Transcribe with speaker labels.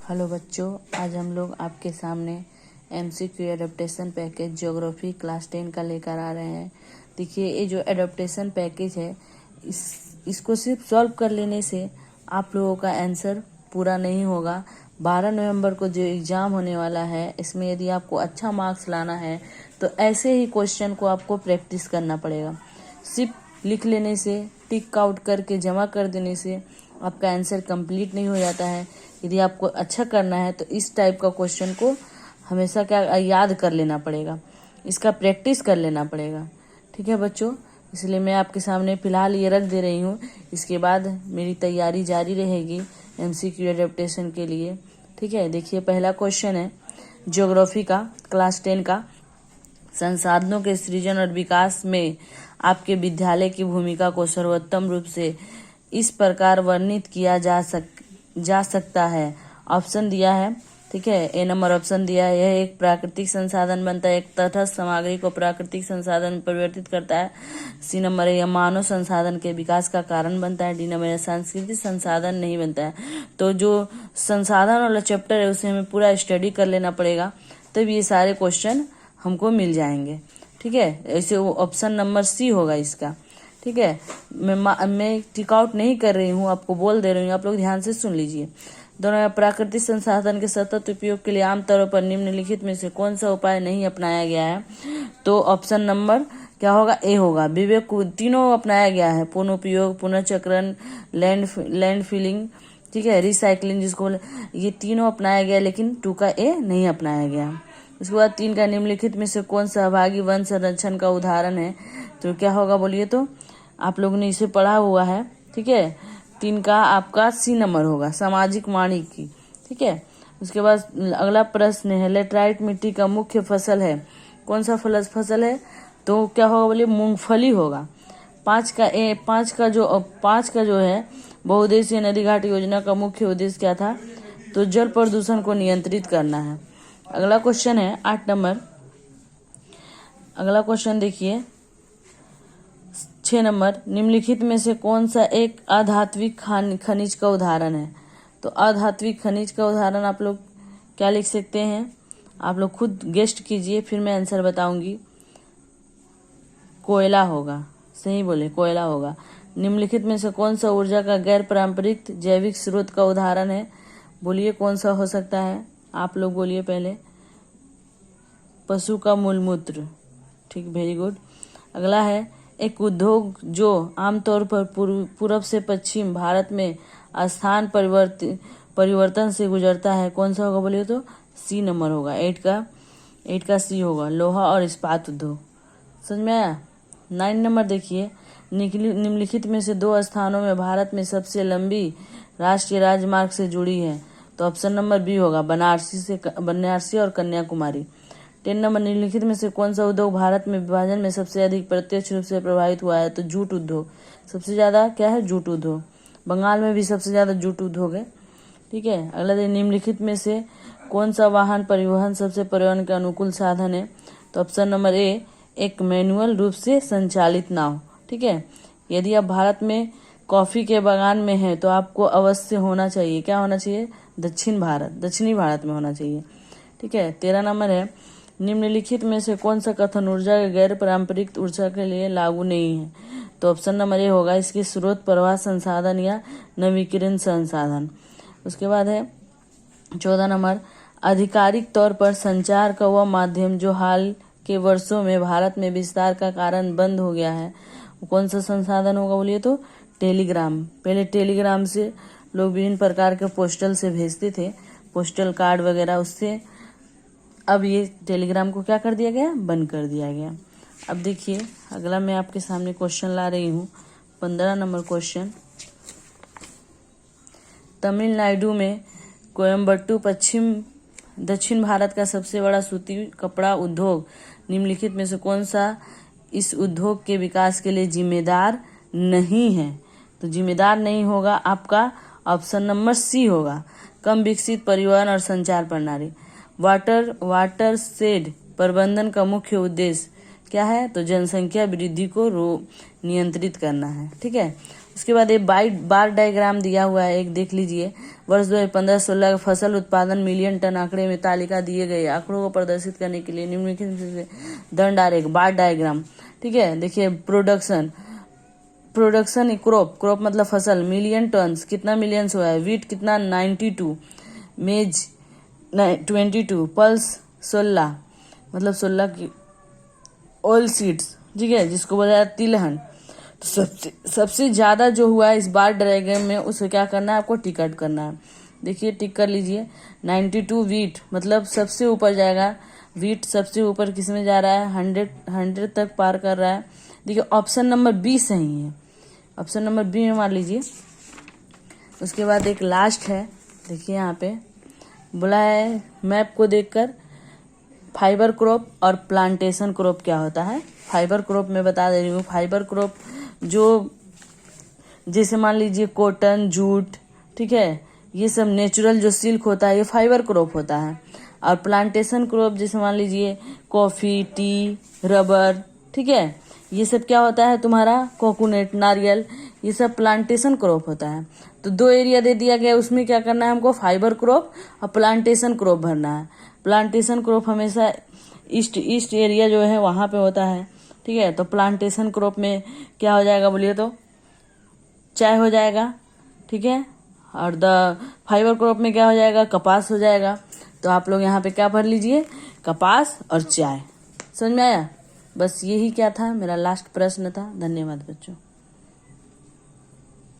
Speaker 1: Hello बच्चों, आज हम लोग आपके सामने MCQ adaptation package geography class 10 का लेकर आ रहे हैं। देखिए, ये जो एडेप्टेशन पैकेज है इसको सिर्फ सॉल्व कर लेने से आप लोगों का आंसर पूरा नहीं होगा। 12 नवंबर को जो एग्ज़ाम होने वाला है, इसमें यदि आपको अच्छा मार्क्स लाना है तो ऐसे ही क्वेश्चन को आपको प्रैक्टिस करना पड़ेगा। सिर्फ लिख लेने से, टिक आउट करके जमा कर देने से आपका आंसर कंप्लीट नहीं हो जाता है। यदि आपको अच्छा करना है तो इस टाइप का क्वेश्चन को हमेशा क्या याद कर लेना पड़ेगा, इसका प्रैक्टिस कर लेना पड़ेगा। ठीक है बच्चों, इसलिए मैं आपके सामने फ़िलहाल ये रख दे रही हूँ। इसके बाद मेरी तैयारी जारी रहेगी एमसीक्यू एडेप्टेशन के लिए। ठीक है, देखिए पहला क्वेश्चन है ज्योग्राफी का, क्लास 10 का। संसाधनों के सृजन और विकास में आपके विद्यालय की भूमिका को सर्वोत्तम रूप से इस प्रकार वर्णित किया जा सकता है। ऑप्शन दिया है, ठीक है। ए नंबर ऑप्शन दिया है, यह एक प्राकृतिक संसाधन बनता है, एक तटस्थ सामग्री को प्राकृतिक संसाधन में परिवर्तित करता है। सी नंबर है, यह मानव संसाधन के विकास का कारण बनता है। डी नंबर है, सांस्कृतिक संसाधन नहीं बनता है। तो जो संसाधन वाला चैप्टर है उसे हमें पूरा स्टडी कर लेना पड़ेगा, तब ये सारे क्वेश्चन हमको मिल जाएंगे। ठीक है, ऐसे ऑप्शन नंबर सी होगा इसका। ठीक है, मैं टिक आउट नहीं कर रही हूँ, आपको बोल दे रही हूँ, आप लोग ध्यान से सुन लीजिए। दोनों प्राकृतिक संसाधन के सतत उपयोग के लिए आमतौर पर निम्नलिखित में से कौन सा उपाय नहीं अपनाया गया है? तो ऑप्शन नंबर क्या होगा? ए होगा। विवेक तीनों अपनाया गया है, पुनः उपयोग, पुनर्चक्रण, लैंड फिलिंग, ठीक है, रिसाइकलिंग जिसको, ये तीनों अपनाया गया, लेकिन 2 का ए नहीं अपनाया गया। उसके बाद 3 का निम्नलिखित में से कौन सहभागी वन संरक्षण का उदाहरण है? तो क्या होगा बोलिए तो? आप लोगों ने इसे पढ़ा हुआ है। ठीक है, 3 का आपका सी नंबर होगा, सामाजिक वानिकी। ठीक है, उसके बाद अगला प्रश्न है, लेटराइट मिट्टी का मुख्य फसल है, कौन सा फसल है? तो क्या होगा बोलिए? मूंगफली होगा। 5 का जो है बहुउद्देशीय नदी घाट योजना का मुख्य उद्देश्य क्या था? तो जल प्रदूषण को नियंत्रित करना है। अगला क्वेश्चन है 8 नंबर। अगला क्वेश्चन देखिए 6 नंबर, निम्नलिखित में से कौन सा एक अधात्विक खनिज का उदाहरण है? तो अधात्विक खनिज का उदाहरण आप लोग क्या लिख सकते हैं? आप लोग खुद गेस्ट कीजिए, फिर मैं आंसर बताऊंगी। कोयला होगा, सही बोले, कोयला होगा। निम्नलिखित में से कौन सा ऊर्जा का गैर पारंपरिक जैविक स्रोत का उदाहरण है? बोलिए कौन सा हो सकता है? आप लोग बोलिए पहले। पशु का मूलमूत्र, ठीक, वेरी गुड। अगला है, एक उद्योग जो आमतौर पर पूर्व से पश्चिम भारत में स्थान परिवर्तन से गुजरता है, कौन सा होगा बोलिए तो? सी नंबर होगा। 8 का सी होगा, लोहा और इस्पात उद्योग। समझ में आया? 9 नंबर देखिए, निम्नलिखित में से 2 स्थानों में भारत में सबसे लंबी राष्ट्रीय राजमार्ग से जुड़ी है। तो ऑप्शन नंबर बी होगा, बनारसी और कन्याकुमारी। 10 नंबर, निम्नलिखित में से कौन सा उद्योग भारत में विभाजन में सबसे अधिक प्रत्यक्ष रूप से प्रभावित हुआ है? तो जूट उद्योग। सबसे ज्यादा क्या है? जूट उद्योग। बंगाल में भी सबसे ज्यादा जूट उद्योग है। ठीक है, अगला दिन, निम्नलिखित में से कौन सा वाहन परिवहन सबसे पर्यावरण के अनुकूल साधन है? तो ऑप्शन नंबर ए, एक मैनुअल रूप से संचालित नाव। ठीक है, यदि आप भारत में कॉफी के बागान में है तो आपको अवश्य होना चाहिए, क्या होना चाहिए? दक्षिणी भारत में होना चाहिए। ठीक है, 13 नंबर है, निम्नलिखित में से कौन सा कथन ऊर्जा के गैर पारंपरिक ऊर्जा के लिए लागू नहीं है? तो ऑप्शन नंबर ए होगा, इसके स्रोत प्रवाह संसाधन या नवीकरण संसाधन। उसके बाद है 14 नंबर, आधिकारिक तौर पर संचार का वह माध्यम जो हाल के वर्षों में भारत में विस्तार का कारण बंद हो गया है, कौन सा संसाधन होगा बोलिए तो? टेलीग्राम। पहले टेलीग्राम से लोग विभिन्न प्रकार के पोस्टल से भेजते थे, पोस्टल कार्ड वगैरह, उससे अब ये टेलीग्राम को क्या कर दिया गया? बंद कर दिया गया। अब देखिए अगला मैं आपके सामने क्वेश्चन ला रही हूँ, 15 नंबर क्वेश्चन। तमिलनाडु में कोयम्बटूर दक्षिण भारत का सबसे बड़ा सूती कपड़ा उद्योग निम्नलिखित में से कौन सा इस उद्योग के विकास के लिए जिम्मेदार नहीं है? तो जिम्मेदार नहीं होगा आपका ऑप्शन नंबर सी होगा, कम विकसित परिवहन और संचार प्रणाली। वाटर शेड प्रबंधन का मुख्य उद्देश्य क्या है? तो जनसंख्या वृद्धि को नियंत्रित करना है। ठीक है, इसके बाद ये बार डायग्राम दिया हुआ है, एक देख लीजिए। वर्ष 2015-16 का फसल उत्पादन मिलियन टन आंकड़े में तालिका दिए गए आंकड़ों को प्रदर्शित करने के लिए निम्नलिखित दंड आरेख बार डायग्राम। ठीक है, देखिए प्रोडक्शन क्रॉप मतलब फसल मिलियन टन्स, कितना मिलियंस हुआ है। वीट कितना 92, मेज 22, पल्स 16 मतलब 16 की ऑयल सीड्स, ठीक है, जिसको बोला जाता है तिलहन। तो सबसे ज्यादा जो हुआ है इस बार डायग्राम में, उसे क्या करना है आपको, टिक आउट करना है। देखिए टिक कर लीजिए। 92 वीट मतलब सबसे ऊपर जाएगा, वीट सबसे ऊपर किस में जा रहा है, 100 तक पार कर रहा है। देखिए ऑप्शन नंबर बी सही है, ऑप्शन नंबर बी में मान लीजिए। उसके बाद एक लास्ट है, देखिए यहाँ पे बोला है मैप को देखकर फाइबर क्रॉप और प्लांटेशन क्रॉप क्या होता है। फाइबर क्रॉप में बता दे रही हूँ, फाइबर क्रॉप जो जैसे मान लीजिए कॉटन, जूट, ठीक है, ये सब नेचुरल जो सिल्क होता है ये फाइबर क्रॉप होता है। और प्लांटेशन क्रॉप जैसे मान लीजिए कॉफी, टी, रबर, ठीक है, ये सब क्या होता है तुम्हारा, कोकोनट, नारियल, ये सब प्लांटेशन क्रॉप होता है। तो 2 एरिया दे दिया गया, उसमें क्या करना है हमको, फाइबर क्रॉप और प्लांटेशन क्रॉप भरना है। प्लांटेशन क्रॉप हमेशा ईस्ट एरिया जो है वहां पे होता है, ठीक है। तो प्लांटेशन क्रॉप में क्या हो जाएगा बोलिए तो, चाय हो जाएगा, ठीक है। और द फाइबर क्रॉप में क्या हो जाएगा, कपास हो जाएगा। तो आप लोग यहाँ पे क्या भर लीजिए, कपास और चाय। समझ में आया? बस यही क्या था, मेरा लास्ट प्रश्न था। धन्यवाद बच्चों।